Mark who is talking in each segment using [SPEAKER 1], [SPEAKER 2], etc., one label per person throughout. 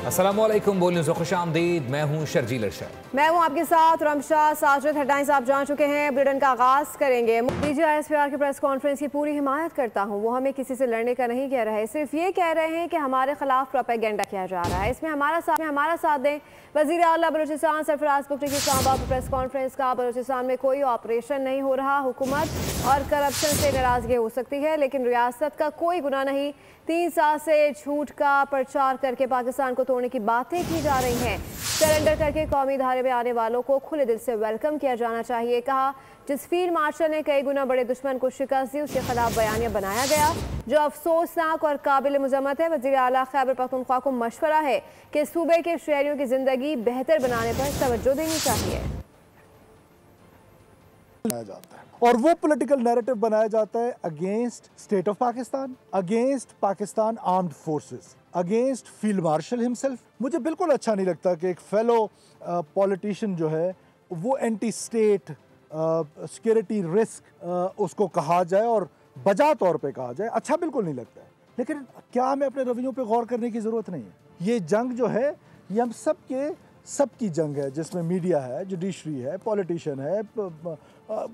[SPEAKER 1] अस्सलामुअलैकुम, बोलने से खुशामदीद। मैं हूँ शर्जील अरशद।
[SPEAKER 2] मैं हूँ आपके साथ रमशा साजिद। हेडलाइंस आप जान चुके हैं, बुलेटिन का आगाज करेंगे। DGISPR की प्रेस कॉन्फ्रेंस की पूरी हिमायत करता हूँ। वो हमें किसी से लड़ने का नहीं कह रहे, सिर्फ ये कह रहे हैं कि हमारे खिलाफ प्रोपेगेंडा किया जा रहा है, इसमें हमारा साथ दें। वज़ीर आला बलूचिस्तान सरफराज पुख्तगी की इस्लामाबाद प्रेस कॉन्फ्रेंस का। बलूचिस्तान में कोई ऑपरेशन नहीं हो रहा, हुकूमत और करप्शन से नाराजगी हो सकती है लेकिन रियासत का कोई गुनाह नहीं। 3 साल से झूठ का प्रचार करके पाकिस्तान को तोड़ने की बातें की जा रही हैं। सरेंडर करके कौमी धारे में आने वालों को खुले दिल से वेलकम किया जाना चाहिए, कहा। जिस फील्ड मार्शल ने कई गुना बड़े दुश्मन को शिकस्त दी, उसके खिलाफ बयानिया बनाया गया जो अफसोसनाक और काबिल मुज़म्मत है। वज़ीर आला खैबर पख्तूनख्वा को मशवरा है कि सूबे के शहरियों की जिंदगी बेहतर बनाने पर तवज्जो देनी चाहिए।
[SPEAKER 3] जाता है और वो पॉलिटिकल नैरेटिव बनाया जाता है against state of Pakistan, against Pakistan armed forces, against field marshal himself. मुझे बिल्कुल अच्छा नहीं लगता कि एक फेलो पॉलिटिशियन जो है वो एंटी स्टेट सिक्योरिटी रिस्क उसको कहा जाए और बजा तौर पे कहा जाए, अच्छा बिल्कुल नहीं लगता है। लेकिन क्या हमें अपने रवैयों पे गौर करने की ज़रूरत नहीं है? ये जंग जो है ये हम सबकी जंग है, जिसमें मीडिया है, जुडिशरी है, पॉलिटिशियन है,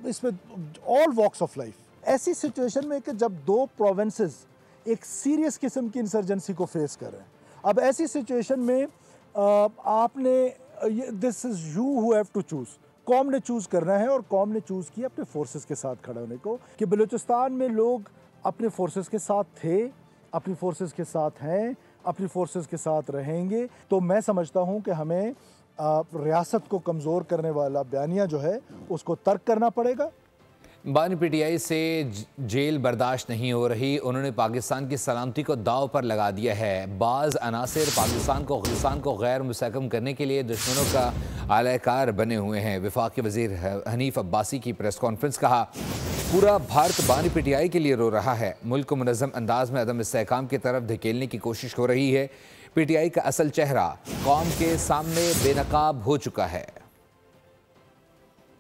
[SPEAKER 3] इसमें ऑल वॉक्स ऑफ लाइफ। ऐसी सिचुएशन में कि जब 2 प्रोविंसेस एक सीरियस किस्म की इंसर्जेंसी को फेस कर रहे हैं, अब ऐसी सिचुएशन में आपने this is you who have to choose. कौम ने चूज करना है और कौम ने चूज किया अपने फोर्सेस के साथ खड़ा होने को, कि बलूचिस्तान में लोग अपने फोर्सेस के साथ थे, अपनी फोर्सेस के साथ हैं, अपनी फोर्सेस के साथ रहेंगे। तो मैं समझता हूं कि हमें रियासत को कमज़ोर करने वाला बयानिया जो है उसको तर्क करना पड़ेगा।
[SPEAKER 1] बानी PTI से जेल बर्दाश्त नहीं हो रही, उन्होंने पाकिस्तान की सलामती को दाव पर लगा दिया है। बाज़ अनासिर पाकिस्तान को गैर मुस्तहकम करने के लिए दुश्मनों का आलाकार बने हुए हैं। वफाकी वज़ीर हनीफ अब्बासी की प्रेस कॉन्फ्रेंस, कहा पूरा भारत बानी PTI के लिए रो रहा है। मुल्क को मुनज़्ज़म अंदाज में अदम इस्तेहकाम की तरफ धकेलने की कोशिश हो रही है। PTI का असल चेहरा कौम के सामने बेनकाब हो चुका है।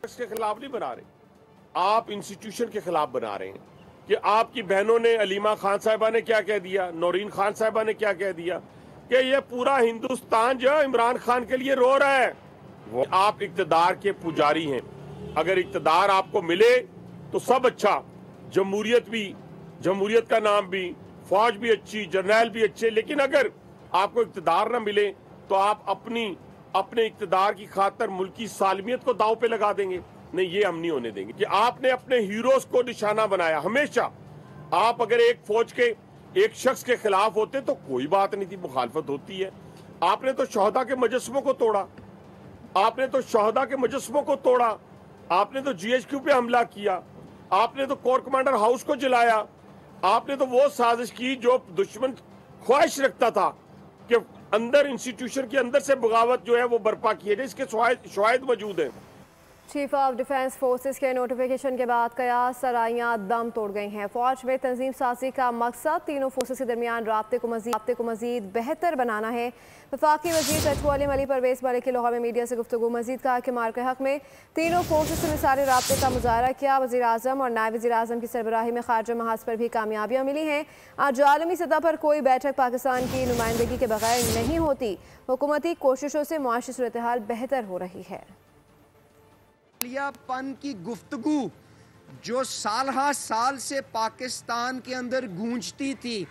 [SPEAKER 4] इसके खिलाफ नहीं बना रहे, आप इंस्टीट्यूशन के खिलाफ बना रहे हैं कि आपकी बहनों ने, अलीमा खान साहिबा ने क्या कह दिया, नौरीन खान साहिबा ने क्या कह दिया कि ये पूरा हिंदुस्तान जो है इमरान खान के लिए रो रहा है। वो आप इक्तदार के पुजारी हैं, अगर इक्तदार आपको मिले तो सब अच्छा, जमहूरियत का नाम भी, फौज भी अच्छी, जर्नैल भी अच्छे, लेकिन अगर आपको इक्तदार ना मिले तो आप अपने इक्तदार की खातर मुल्क की सालमियत को दाव पे लगा देंगे। नहीं, ये हम नहीं होने देंगे कि आपने अपने हीरोज को निशाना बनाया। हमेशा आप अगर एक फौज के एक शख्स के खिलाफ होते तो कोई बात नहीं थी, मुखालफत होती है। आपने तो शहदा के मुजस्समों को तोड़ा, आपने तो GHQ पे हमला किया, आपने तो कोर कमांडर हाउस को जलाया, आपने तो वो साजिश की जो दुश्मन ख्वाहिश रखता था कि अंदर इंस्टीट्यूशन के अंदर से बगावत जो है वो बर्पा की है। इसके शवाहिद मौजूद हैं।
[SPEAKER 2] चीफ ऑफ डिफेंस फोर्सेस के नोटिफिकेशन के बाद कयास सराइयाँ दम तोड़ गई हैं। फौज में तंजीम साजी का मकसद तीनों फोर्सेस के दरमियान राब्ते को मजीद बेहतर बनाना है। वफाकी वज़ीर पेट्रोलियम अली परवेज़ मलिक की लाहौर में मीडिया से गुफ्तगू। मजीद कहा कि मार्के हक में तीनों फोर्सेस से मिसाली राब्ते का मुजाहरा किया। वज़ीर आज़म और नायब वज़ीर आज़म की सरबराही में खारजा महाज पर भी कामयाबियाँ मिली हैं। आज आलमी सतह पर कोई बैठक पाकिस्तान की नुमाइंदगी के बगैर नहीं होती। हुकूमती कोशिशों से मुआशी सूरत हाल बेहतर हो रही है।
[SPEAKER 5] पन की गुफ्तगू जो साल से पाकिस्तान के अंदर गूंजती थी,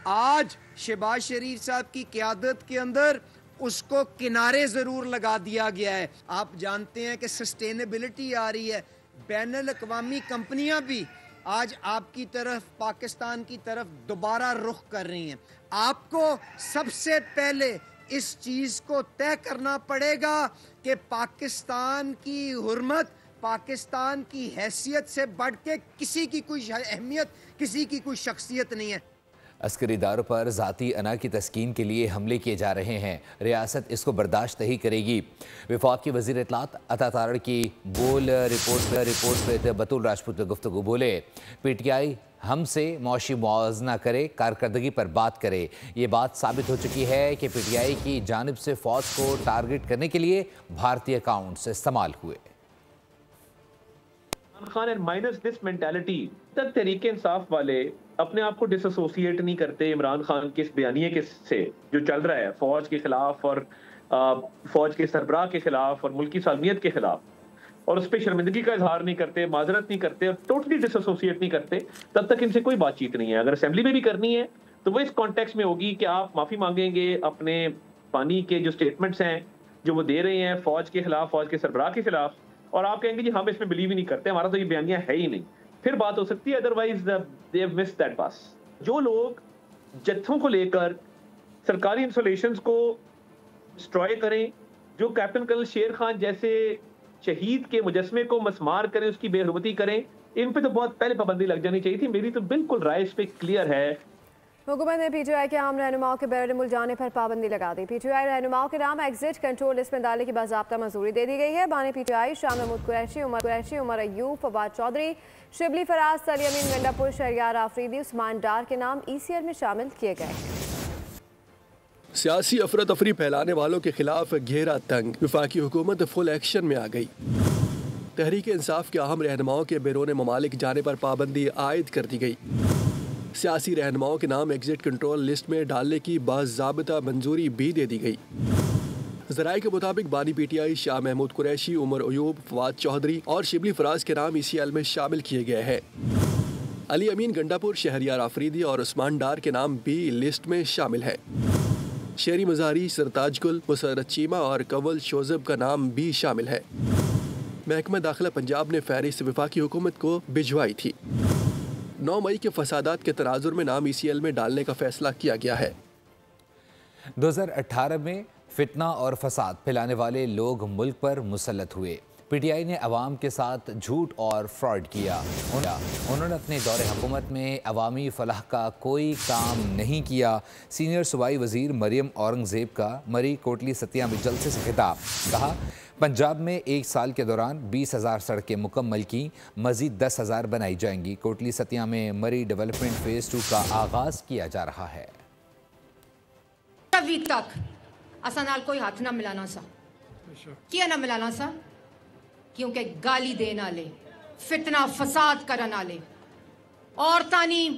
[SPEAKER 5] आज शहबाज शरीफ साहब की क़यादत के अंदर उसको किनारे ज़रूर लगा दिया गया है। आप जानते हैं कि सस्टेनेबिलिटी आ रही है, बैनुल अक़वामी कंपनियां भी आज आपकी तरफ, पाकिस्तान की तरफ दोबारा रुख कर रही हैं। आपको सबसे पहले इस चीज़ को तय करना पड़ेगा कि पाकिस्तान की हुर्मत, पाकिस्तान की हैसियत से बढ़ के किसी की कोई अहमियत, किसी की कोई शख्सियत नहीं है।
[SPEAKER 1] अस्करी इदारों पर ज़ाती अना की तस्कीन के लिए हमले किए जा रहे हैं, रियासत इसको बर्दाश्त नहीं करेगी। वफाकी वज़ीर इत्तलात अता तारड़ की बोल रिपोर्ट पर बतूल राजपूत में गुफ्तगू बोले, PTI हमसे मौशी मुआवजना करे, कारकर्दगी पर बात करे। ये बात साबित हो चुकी है कि PTI की जानिब से फौज को टारगेट करने के लिए भारतीय अकाउंट्स इस्तेमाल हुए।
[SPEAKER 6] Khan and minus this mentality तक तहरीक इंसाफ वाले अपने आप को डिसोसिएट नहीं करते इमरान खान के इस बयानिए के से जो चल रहा है फौज के खिलाफ और फौज के सरबराह के खिलाफ और मुल्की सालमियत के खिलाफ, और उस पर शर्मिंदगी का इजहार नहीं करते, माजरत नहीं करते और टोटली डिसोसिएट नहीं करते, तब तक इनसे कोई बातचीत नहीं है। अगर असेंबली में भी करनी है तो वो इस कॉन्टेक्स्ट में होगी कि आप माफ़ी मांगेंगे अपने पानी के जो स्टेटमेंट्स हैं जो वो दे रहे हैं फौज के खिलाफ, फौज के सरबराह के खिलाफ, और आप कहेंगे जी हम इसमें बिलीव ही नहीं करते, हमारा तो ये बयानिया है ही नहीं, फिर बात हो सकती है। Otherwise they have missed that बस। जो लोग जत्थों को लेकर सरकारी इंस्टॉलेशंस को डिस्ट्रॉय करें, जो कैप्टन कर्नल शेर खान जैसे शहीद के मुजस्मे को मसमार करें, उसकी बेहुरमती करें, इन पे तो बहुत पहले पाबंदी लग जानी चाहिए थी। मेरी तो बिल्कुल राय इस पे क्लियर है।
[SPEAKER 2] हुकूमत ने पीटीआई के आम रहनुमाओं के बैरून मुल्क जाने पर पाबंदी लगा दी। पीटीआई रहनुमाओं के नाम एग्जिट कंट्रोल लिस्ट में डालने की बाज़ाब्ता मंजूरी दे दी गई है। बानी पीटीआई शाह महमूद कुरैशी, उमर अयूब, फवाद चौधरी, शिबली फराज, सलीम गंडापुर, शहरियार आफरीदी, उस्मान डार के नाम ECL में शामिल किए गए।
[SPEAKER 7] सियासी अफरा तफरी फैलाने वालों के खिलाफ घेरा तंग, वफाकी हुकूमत फुल एक्शन में आ गई। तहरीक इंसाफ के अहम रहनुमाओं के बैरून ममालिक जाने पर पाबंदी आयद कर दी गई। सियासी रहनुमाओं के नाम एग्जिट कंट्रोल लिस्ट में डालने की बाज़ाब्ता मंजूरी भी दे दी गई। ज़राए के मुताबिक बानी पीटीआई शाह महमूद कुरैशी, उमर अयूब, फवाद चौधरी और शिबली फराज के नाम ECL में शामिल किए गए हैं। अली अमीन गंडापुर, शहरियार आफरीदी और उस्मान डार के नाम भी लिस्ट में शामिल है। शेरी मजारी, सरताज गुल, मुसर्रत चीमा और कंवल शोजब का नाम भी शामिल है। महकमा दाखिला पंजाब ने फहरिस्त वफाकी हुकूमत को भिजवाई थी। 9 मई के फसादात के तनाजुर में नाम ECL में डालने का फैसला किया गया है।
[SPEAKER 1] 2018 में फितना और फसाद फैलाने वाले लोग मुल्क पर मुसल्लत हुए। पीटीआई ने अवाम के साथ झूठ और फ्रॉड किया। उन्होंने अपने दौरे हुकूमत में अवामी फलाह का कोई काम नहीं किया। सीनियर सूबाई वजीर मरियम औरंगजेब का मरी कोटली सतिया में जलसे से खिताब, कहा पंजाब में 1 साल के दौरान 20,000 सड़कें मुकम्मल की, मजीद 10,000 बनाई जाएंगी। कोटली सतिया में मरी डेवलपमेंट फेज़ 2 का आगाज़ किया जा रहा है।
[SPEAKER 8] अभी तक असा नाल कोई हाथ ना मिलाना सा, क्या ना मिलाना सा, क्योंकि गाली देने वाले, फितना फसाद करने वाले, औरतानी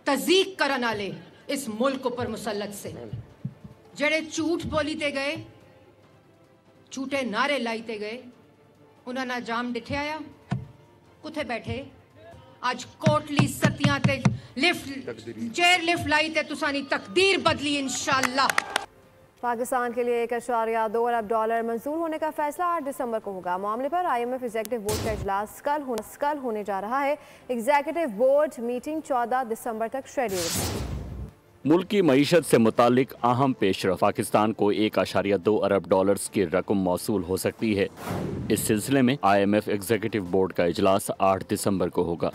[SPEAKER 8] तज़ीक करने वाले इस मुल्क पर मुसल्लत से जड़े झूठ बोलीते गए, झूठे नारे लाईते गए, उन्होंने जाम डिठे आया कुथे बैठे आज कोटली सतियां ते लिफ्ट चेयर लिफ्ट लाई ते तुसानी तकदीर बदली इंशाअल्लाह।
[SPEAKER 2] पाकिस्तान के लिए $1.2 अरब मंजूर होने का फैसला 8 दिसंबर को होगा। मामले पर IMF एग्जीक्यूटिव बोर्ड का इजलास कल होने जा रहा है। एग्जीक्यूटिव बोर्ड मीटिंग 14 दिसंबर तक शेड्यूल है।
[SPEAKER 9] मुल्क की मईशत से मुतालिक अहम पेशरफ, पाकिस्तान को $1.2 अरब की रकम मौसूल हो सकती है। इस सिलसिले में IMF एग्जीक्यूटिव बोर्ड का इजलास 8 दिसंबर को होगा।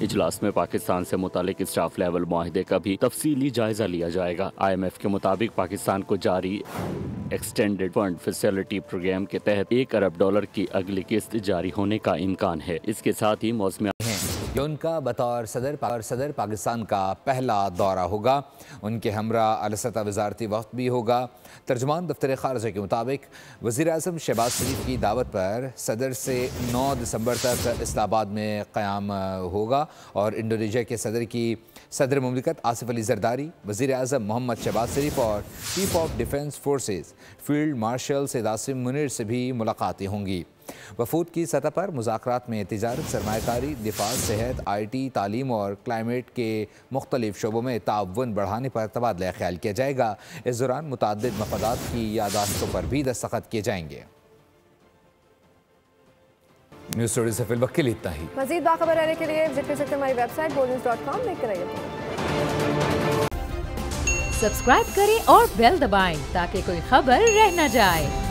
[SPEAKER 9] इजलास में पाकिस्तान से मुतालिक स्टाफ लेवल मुआहदे का भी तफसीली जायजा लिया जाएगा। IMF के मुताबिक पाकिस्तान को जारी एक्सटेंडेड फंड फैसिलिटी प्रोग्राम के तहत $1 अरब की अगली किस्त जारी होने का इम्कान है। इसके साथ ही मौसम
[SPEAKER 1] ये उनका बतौर सदर पाकिस्तान का पहला दौरा होगा। उनके हमरा अलसता वजारती वक्त भी होगा। तर्जुमान दफ्तर खारजा के मुताबिक वज़ीर आज़म शहबाज शरीफ की दावत पर सदर से 9 दिसंबर तक इस्लामाबाद में क़याम होगा और इंडोनेशिया के सदर मुमलिकत आसिफ अली जरदारी, वज़ीर आज़म मोहम्मद शहबाज शरीफ और chief of defence forces field marshal Syed Asim Munir से भी मुलाकातें होंगी। वफूद की सतह पर मुज़ाकरात में तिजारत, सरमायाकारी, दिफा, सेहत, IT, तालीम और क्लाइमेट के मुख्तलिफ शोबों में ताउन बढ़ाने पर तबादला ख्याल किया जाएगा। इस दौरान मुताद्दिद मफादात की यादाश्तों पर भी दस्तखत किए जाएंगे। न्यूज़ स्टोरी से फिल वक्त के लिए इतना ही।
[SPEAKER 2] मज़ीद बाखबर रहने के लिए विजिट कर सकते हैं हमारी वेबसाइट boldnews.com। देखते रहिए।
[SPEAKER 10] सब्सक्राइब करें और बेल दबाएं ताकि कोई खबर रह न जाए।